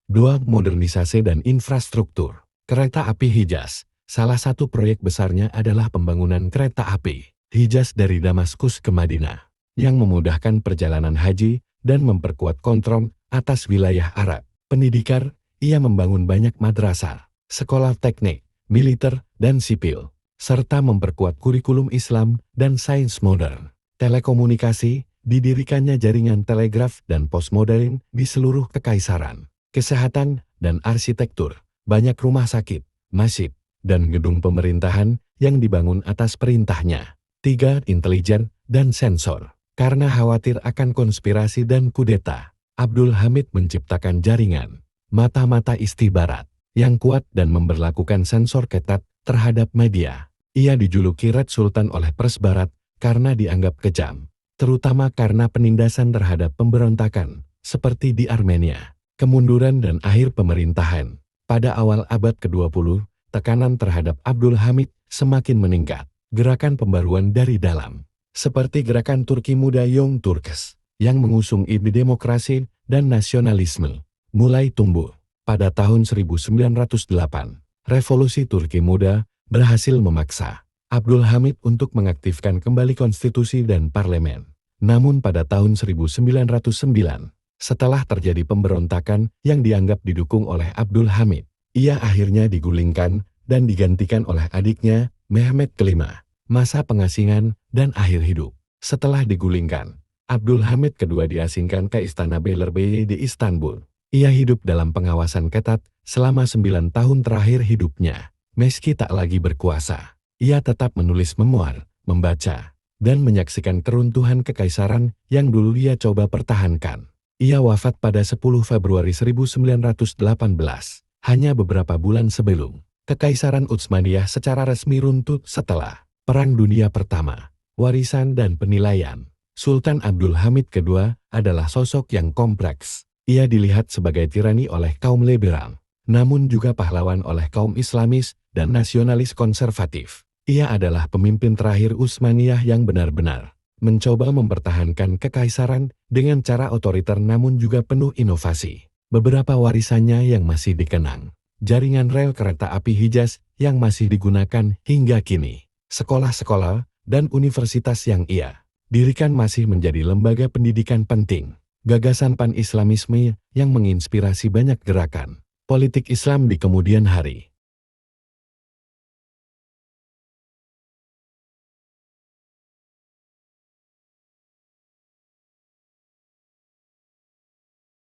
2. Modernisasi dan infrastruktur. Kereta api Hijaz. Salah satu proyek besarnya adalah pembangunan kereta api Hijaz dari Damaskus ke Madinah, yang memudahkan perjalanan haji dan memperkuat kontrol atas wilayah Arab. Pendidikan, ia membangun banyak madrasah, sekolah teknik, militer, dan sipil, serta memperkuat kurikulum Islam dan sains modern. Telekomunikasi, didirikannya jaringan telegraf dan pos modern di seluruh kekaisaran. Kesehatan dan arsitektur, banyak rumah sakit, masjid, dan gedung pemerintahan yang dibangun atas perintahnya. 3. Intelijen dan sensor. Karena khawatir akan konspirasi dan kudeta, Abdul Hamid menciptakan jaringan mata-mata istibarat yang kuat dan memberlakukan sensor ketat terhadap media. Ia dijuluki Red Sultan oleh pers barat karena dianggap kejam, terutama karena penindasan terhadap pemberontakan, seperti di Armenia. Kemunduran dan akhir pemerintahan. Pada awal abad ke-20, tekanan terhadap Abdul Hamid semakin meningkat. Gerakan pembaruan dari dalam, seperti gerakan Turki Muda Young Turks, yang mengusung ide demokrasi dan nasionalisme, mulai tumbuh. Pada tahun 1908, Revolusi Turki Muda berhasil memaksa Abdul Hamid untuk mengaktifkan kembali konstitusi dan parlemen. Namun pada tahun 1909, setelah terjadi pemberontakan yang dianggap didukung oleh Abdul Hamid, ia akhirnya digulingkan dan digantikan oleh adiknya, Mehmet kelima. Masa pengasingan dan akhir hidup. Setelah digulingkan, Abdul Hamid kedua diasingkan ke Istana Beylerbeyi di Istanbul. Ia hidup dalam pengawasan ketat selama 9 tahun terakhir hidupnya. Meski tak lagi berkuasa, ia tetap menulis memoir, membaca, dan menyaksikan keruntuhan kekaisaran yang dulu ia coba pertahankan. Ia wafat pada 10 Februari 1918, hanya beberapa bulan sebelum Kekaisaran Utsmaniyah secara resmi runtuh setelah Perang Dunia Pertama. Warisan dan penilaian. Sultan Abdul Hamid II adalah sosok yang kompleks. Ia dilihat sebagai tirani oleh kaum liberal, namun juga pahlawan oleh kaum Islamis dan nasionalis konservatif. Ia adalah pemimpin terakhir Utsmaniyah yang benar-benar mencoba mempertahankan kekaisaran dengan cara otoriter namun juga penuh inovasi. Beberapa warisannya yang masih dikenang. Jaringan rel kereta api Hijaz yang masih digunakan hingga kini. Sekolah-sekolah dan universitas yang ia dirikan masih menjadi lembaga pendidikan penting. Gagasan pan-Islamisme yang menginspirasi banyak gerakan politik Islam di kemudian hari.